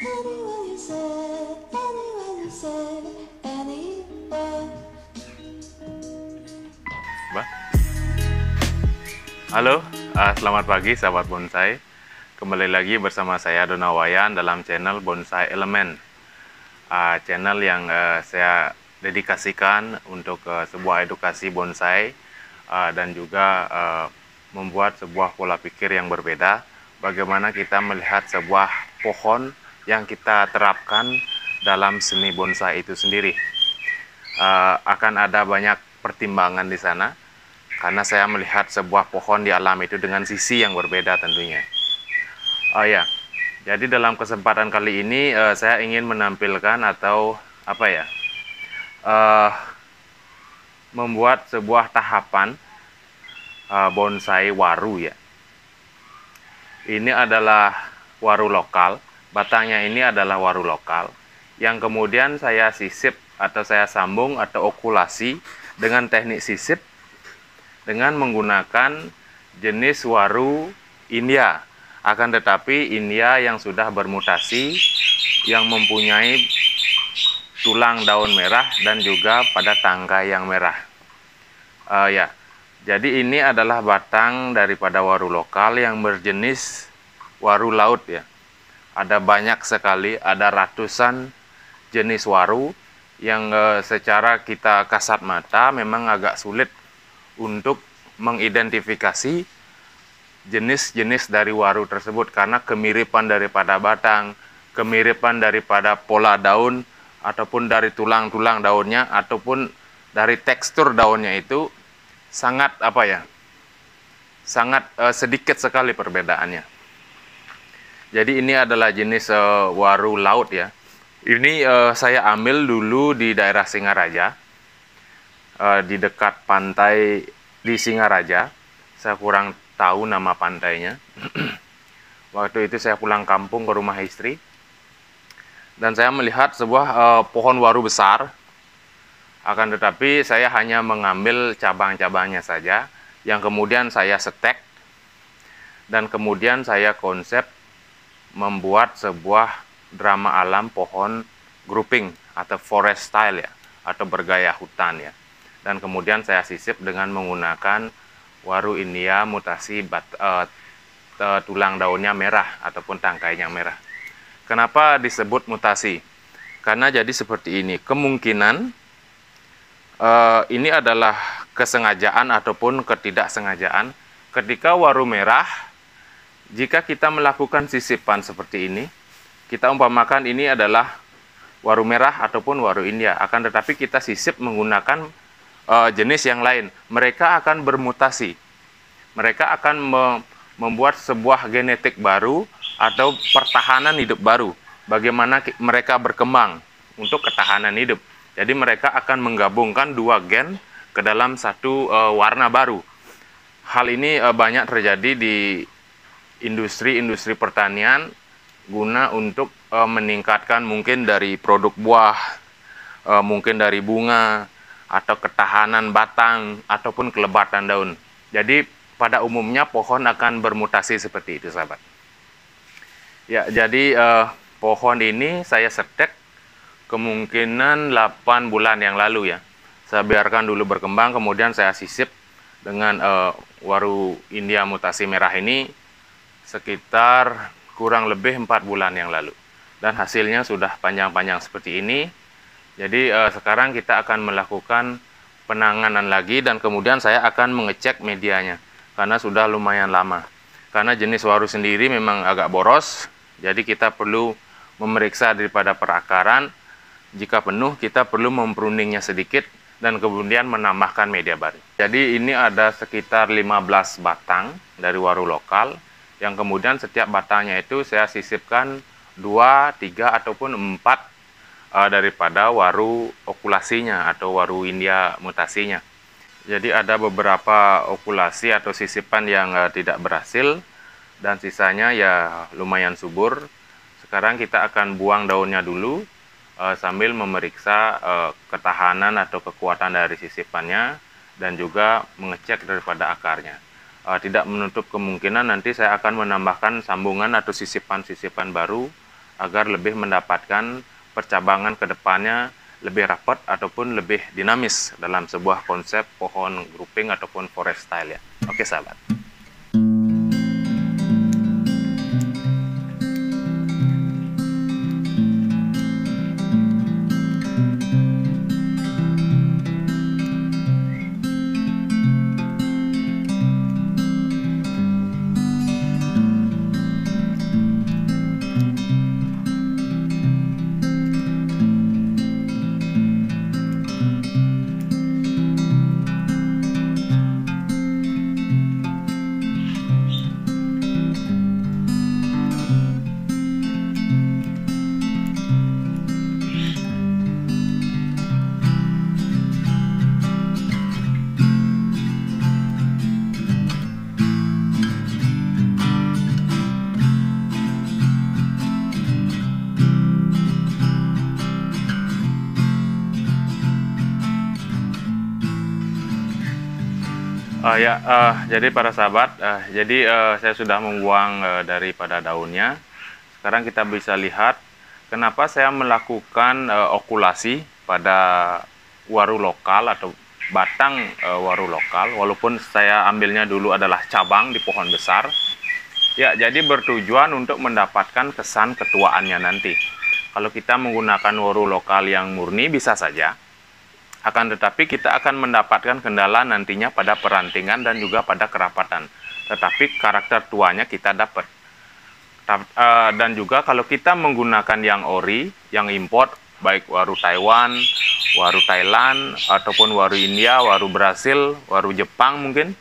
Anywhere you say, anywhere you say, anywhere. Mbak. Halo, selamat pagi sahabat bonsai. Kembali lagi bersama saya Donawayan dalam channel Bonsai Elemen. Channel yang saya dedikasikan untuk sebuah edukasi bonsai dan juga membuat sebuah pola pikir yang berbeda. Bagaimana kita melihat sebuah pohon yang kita terapkan dalam seni bonsai itu sendiri. Akan ada banyak pertimbangan di sana karena saya melihat sebuah pohon di alam itu dengan sisi yang berbeda tentunya. Oh ya, jadi dalam kesempatan kali ini saya ingin menampilkan atau apa ya, uh, membuat sebuah tahapan bonsai waru ya. Ini adalah waru lokal, batangnya ini adalah waru lokal yang kemudian saya sisip atau saya sambung atau okulasi dengan teknik sisip dengan menggunakan jenis waru India. Akan tetapi India yang sudah bermutasi, yang mempunyai tulang daun merah dan juga pada tangkai yang merah. Ya, jadi ini adalah batang daripada waru lokal yang berjenis waru laut ya. Ada banyak sekali, ada ratusan jenis waru yang secara kita kasat mata memang agak sulit untuk mengidentifikasi jenis-jenis dari waru tersebut karena kemiripan daripada batang, kemiripan daripada pola daun, ataupun dari tulang-tulang daunnya, ataupun dari tekstur daunnya itu sangat apa ya, sangat sedikit sekali perbedaannya. Jadi ini adalah jenis waru laut ya. Ini saya ambil dulu di daerah Singaraja, di dekat pantai di Singaraja. Saya kurang tahu nama pantainya. Waktu itu saya pulang kampung ke rumah istri dan saya melihat sebuah pohon waru besar. Akan tetapi saya hanya mengambil cabang-cabangnya saja yang kemudian saya setek dan kemudian saya konsep membuat sebuah drama alam pohon grouping atau forest style ya, atau bergaya hutan ya. Dan kemudian saya sisip dengan menggunakan waru India mutasi tulang daunnya merah ataupun tangkainya merah. Kenapa disebut mutasi? Karena jadi seperti ini, kemungkinan ini adalah kesengajaan ataupun ketidaksengajaan. Ketika waru merah, jika kita melakukan sisipan seperti ini, kita umpamakan ini adalah waru merah ataupun waru India, akan tetapi kita sisip menggunakan jenis yang lain, mereka akan bermutasi. Mereka akan membuat sebuah genetik baru atau pertahanan hidup baru. Bagaimana mereka berkembang untuk ketahanan hidup. Jadi mereka akan menggabungkan dua gen ke dalam satu warna baru. Hal ini banyak terjadi di industri-industri pertanian guna untuk meningkatkan mungkin dari produk buah, mungkin dari bunga, atau ketahanan batang, ataupun kelebatan daun. Jadi pada umumnya pohon akan bermutasi seperti itu sahabat. Ya, jadi pohon ini saya setek kemungkinan 8 bulan yang lalu ya. Saya biarkan dulu berkembang, kemudian saya sisip dengan waru India mutasi merah ini sekitar kurang lebih 4 bulan yang lalu. Dan hasilnya sudah panjang-panjang seperti ini. Jadi sekarang kita akan melakukan penanganan lagi dan kemudian saya akan mengecek medianya. Karena sudah lumayan lama. Karena jenis waru sendiri memang agak boros. Jadi kita perlu memeriksa daripada perakaran. Jika penuh, kita perlu mempruningnya sedikit dan kemudian menambahkan media baru. Jadi ini ada sekitar 15 batang dari waru lokal, yang kemudian setiap batangnya itu saya sisipkan 2, 3, ataupun 4 daripada waru okulasinya atau waru India mutasinya. Jadi ada beberapa okulasi atau sisipan yang tidak berhasil, dan sisanya ya lumayan subur. Sekarang kita akan buang daunnya dulu, sambil memeriksa ketahanan atau kekuatan dari sisipannya dan juga mengecek daripada akarnya. Tidak menutup kemungkinan nanti saya akan menambahkan sambungan atau sisipan-sisipan baru agar lebih mendapatkan percabangan ke depannya lebih rapat ataupun lebih dinamis dalam sebuah konsep pohon grouping ataupun forest style ya. Oke sahabat. Jadi para sahabat, saya sudah membuang daripada daunnya. Sekarang kita bisa lihat kenapa saya melakukan okulasi pada waru lokal atau batang waru lokal, walaupun saya ambilnya dulu adalah cabang di pohon besar. Ya, jadi bertujuan untuk mendapatkan kesan ketuaannya nanti. Kalau kita menggunakan waru lokal yang murni bisa saja, akan tetapi kita akan mendapatkan kendala nantinya pada perantingan dan juga pada kerapatan. Tetapi karakter tuanya kita dapat. Dan juga kalau kita menggunakan yang ori, yang import, baik waru Taiwan, waru Thailand, ataupun waru India, waru Brasil, waru Jepang mungkin,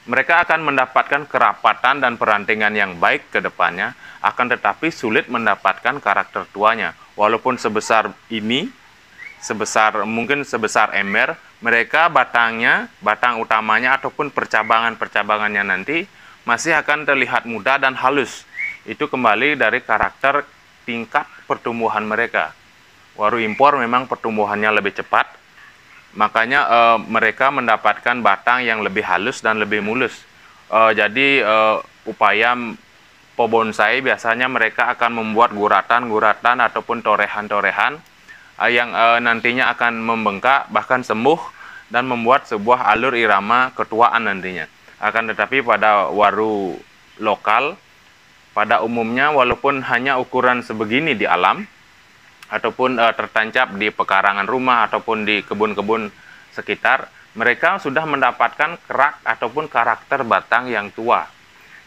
mereka akan mendapatkan kerapatan dan perantingan yang baik ke depannya, akan tetapi sulit mendapatkan karakter tuanya. Walaupun sebesar ini, mungkin sebesar ember, mereka batang utamanya ataupun percabangannya nanti masih akan terlihat muda dan halus. Itu kembali dari karakter tingkat pertumbuhan mereka. Waru impor memang pertumbuhannya lebih cepat, makanya mereka mendapatkan batang yang lebih halus dan lebih mulus. Upaya pobonsai biasanya mereka akan membuat guratan ataupun torehan-torehan yang nantinya akan membengkak bahkan sembuh dan membuat sebuah alur irama ketuaan nantinya. Akan tetapi pada waru lokal pada umumnya walaupun hanya ukuran sebegini di alam ataupun tertancap di pekarangan rumah ataupun di kebun-kebun sekitar, mereka sudah mendapatkan kerak ataupun karakter batang yang tua.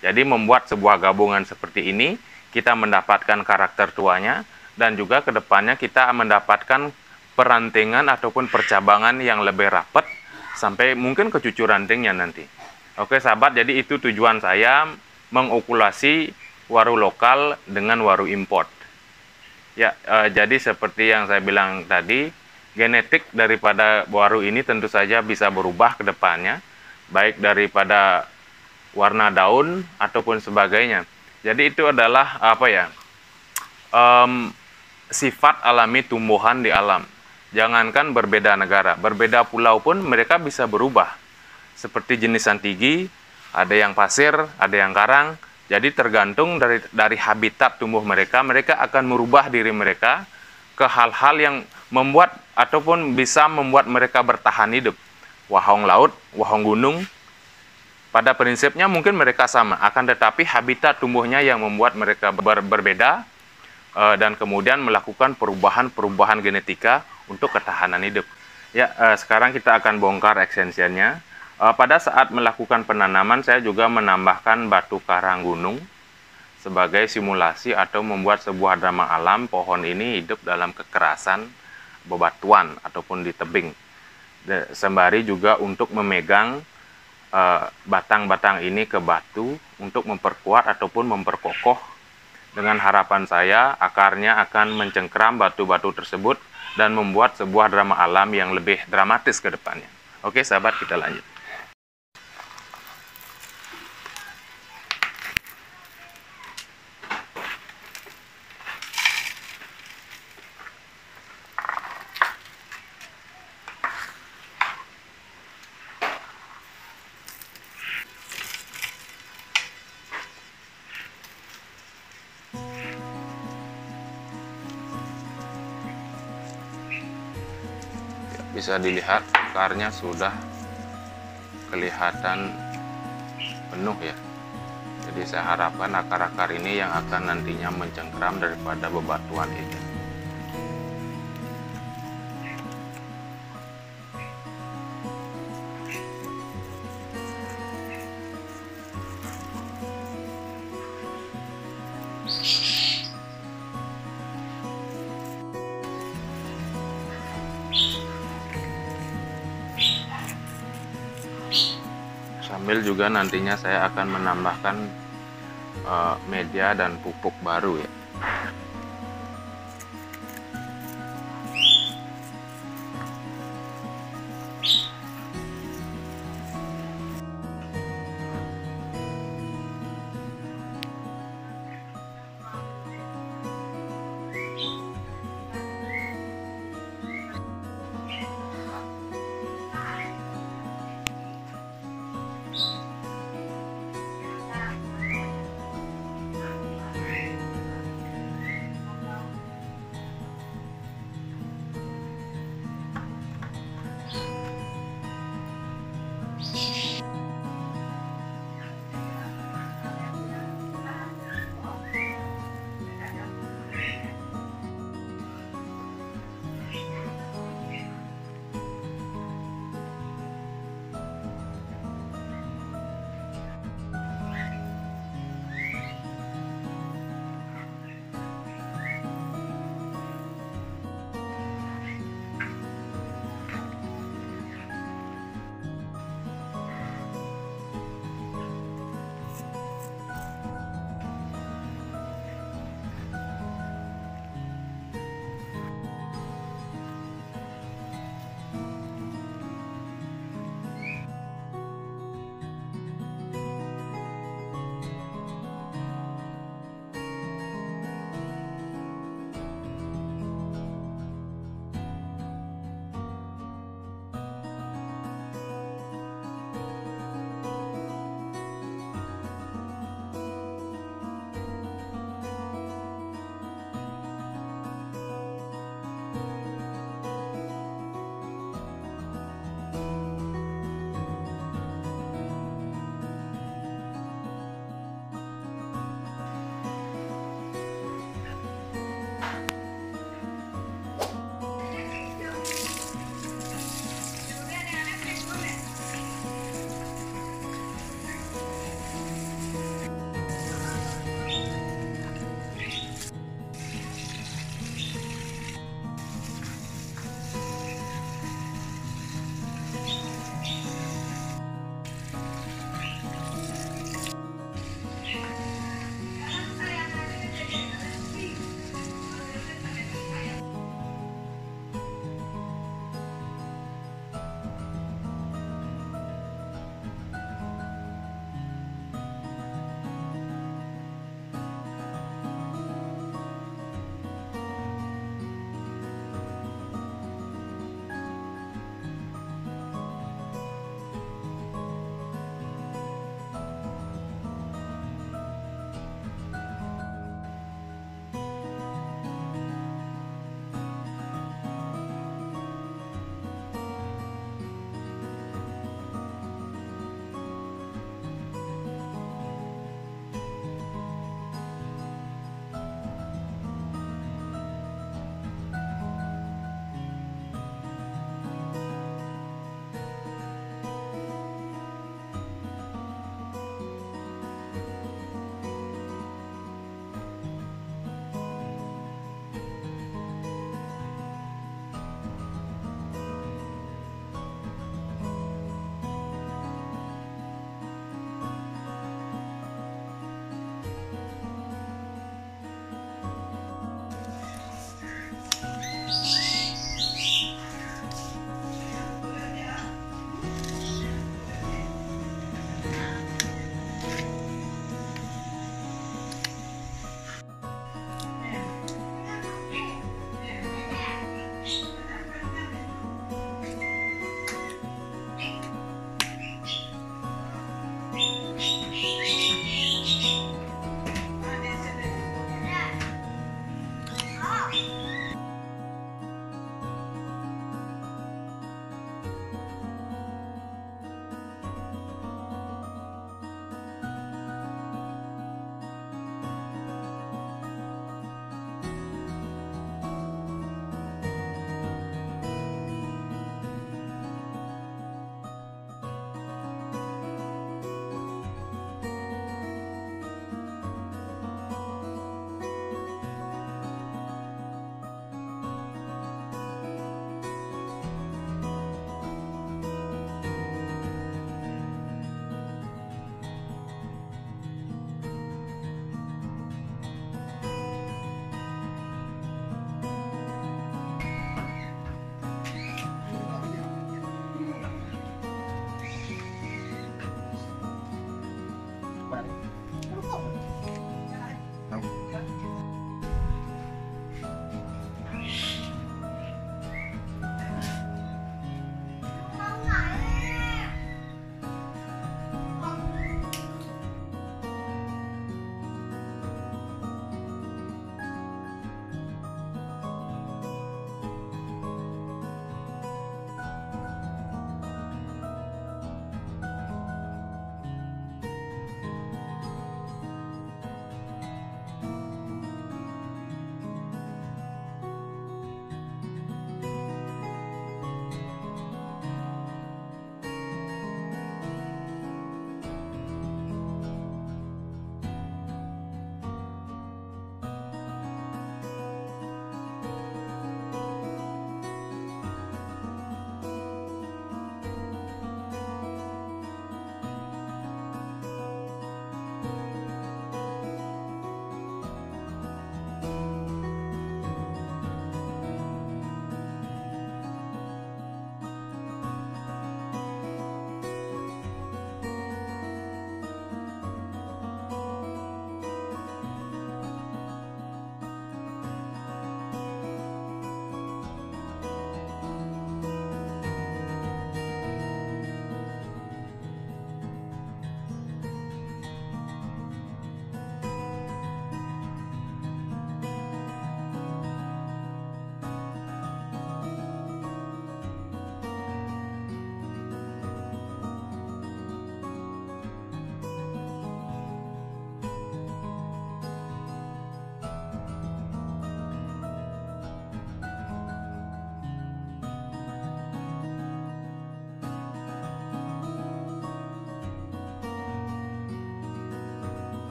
Jadi membuat sebuah gabungan seperti ini, kita mendapatkan karakter tuanya, dan juga kedepannya kita mendapatkan perantingan ataupun percabangan yang lebih rapat sampai mungkin ke cucu rantingnya nanti. Oke sahabat, jadi itu tujuan saya mengokulasi waru lokal dengan waru import. Ya, jadi seperti yang saya bilang tadi, genetik daripada waru ini tentu saja bisa berubah ke depannya, baik daripada warna daun ataupun sebagainya. Jadi itu adalah sifat alami tumbuhan di alam. Jangankan berbeda negara, berbeda pulau pun mereka bisa berubah. Seperti jenis santigi, ada yang pasir, ada yang karang. Jadi tergantung dari habitat tumbuh mereka, mereka akan merubah diri mereka ke hal-hal yang membuat ataupun bisa membuat mereka bertahan hidup. Wahong laut, wahong gunung, pada prinsipnya mungkin mereka sama, akan tetapi habitat tumbuhnya yang membuat mereka berbeda, dan kemudian melakukan perubahan genetika untuk ketahanan hidup. Ya, sekarang kita akan bongkar ekstensinya. Pada saat melakukan penanaman, saya juga menambahkan batu karang gunung sebagai simulasi atau membuat sebuah drama alam pohon ini hidup dalam kekerasan bebatuan ataupun di tebing. Sembari juga untuk memegang batang-batang ini ke batu untuk memperkuat ataupun memperkokoh. Dengan harapan saya, akarnya akan mencengkeram batu-batu tersebut dan membuat sebuah drama alam yang lebih dramatis ke depannya. Oke sahabat, kita lanjut. bisa dilihat akarnya sudah kelihatan penuh ya. Jadi saya harapkan akar-akar ini yang akan nantinya mencengkeram daripada bebatuan ini. Sambil juga nantinya saya akan menambahkan media dan pupuk baru ya.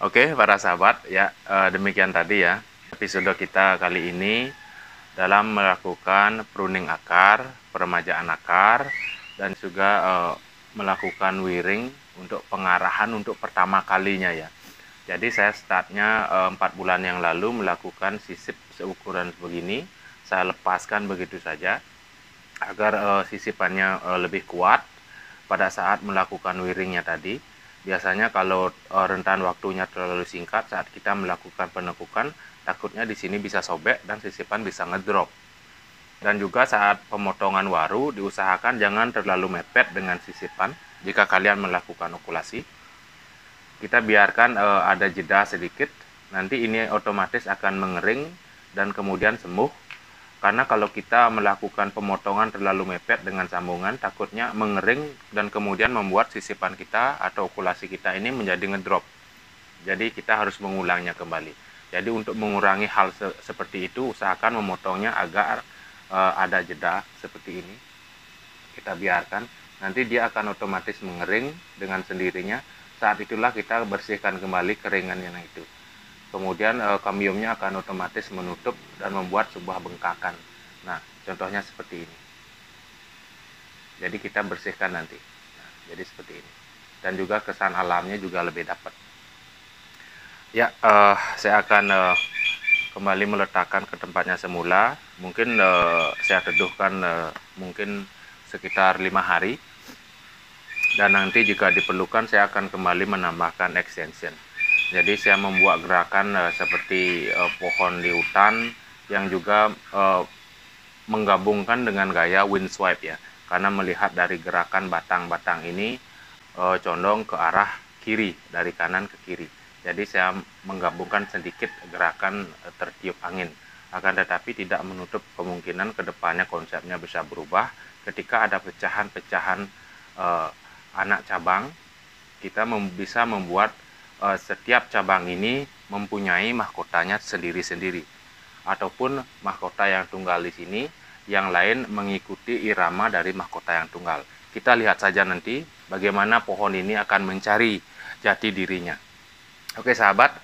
Oke, para sahabat, ya demikian tadi ya episode kita kali ini dalam melakukan pruning akar, peremajaan akar, dan juga melakukan wiring untuk pengarahan untuk pertama kalinya ya. Jadi saya startnya 4 bulan yang lalu melakukan sisip seukuran begini. Saya lepaskan begitu saja agar sisipannya lebih kuat pada saat melakukan wiringnya tadi. Biasanya kalau rentan waktunya terlalu singkat saat kita melakukan penekukan, takutnya di sini bisa sobek dan sisipan bisa ngedrop. Dan juga saat pemotongan waru diusahakan jangan terlalu mepet dengan sisipan jika kalian melakukan okulasi. Kita biarkan ada jeda sedikit, nanti ini otomatis akan mengering dan kemudian sembuh. Karena kalau kita melakukan pemotongan terlalu mepet dengan sambungan, takutnya mengering dan kemudian membuat sisipan kita atau okulasi kita ini menjadi ngedrop. Jadi kita harus mengulangnya kembali. Jadi untuk mengurangi hal seperti itu, usahakan memotongnya agar ada jeda seperti ini. Kita biarkan, nanti dia akan otomatis mengering dengan sendirinya. Saat itulah kita bersihkan kembali keringan yang itu. Kemudian kambiumnya akan otomatis menutup dan membuat sebuah bengkakan. Nah, contohnya seperti ini. Jadi kita bersihkan nanti. Nah, jadi seperti ini. Dan juga kesan alamnya juga lebih dapat. Ya, saya akan kembali meletakkan ke tempatnya semula. Mungkin saya teduhkan mungkin sekitar 5 hari. Dan nanti jika diperlukan saya akan kembali menambahkan extension. Jadi saya membuat gerakan seperti pohon di hutan yang juga menggabungkan dengan gaya wind swipe ya. Karena melihat dari gerakan batang-batang ini condong ke arah kiri, dari kanan ke kiri. Jadi saya menggabungkan sedikit gerakan tertiup angin. Akan tetapi tidak menutup kemungkinan kedepannya konsepnya bisa berubah. Ketika ada pecahan-pecahan anak cabang, kita bisa membuat setiap cabang ini mempunyai mahkotanya sendiri-sendiri, ataupun mahkota yang tunggal di sini, yang lain mengikuti irama dari mahkota yang tunggal. Kita lihat saja nanti bagaimana pohon ini akan mencari jati dirinya. Oke sahabat,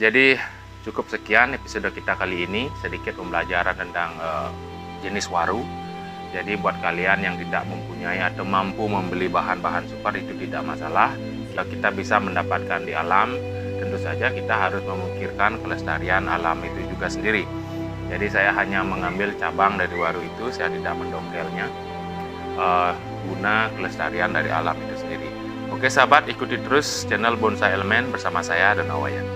jadi cukup sekian episode kita kali ini, sedikit pembelajaran tentang jenis waru. Jadi buat kalian yang tidak mempunyai atau mampu membeli bahan-bahan super itu tidak masalah. Kita bisa mendapatkan di alam, tentu saja kita harus memikirkan kelestarian alam itu juga sendiri. Jadi saya hanya mengambil cabang dari waru itu, saya tidak mendongkelnya, guna kelestarian dari alam itu sendiri. Oke sahabat, ikuti terus channel Bonsai Elemen bersama saya Donawayan.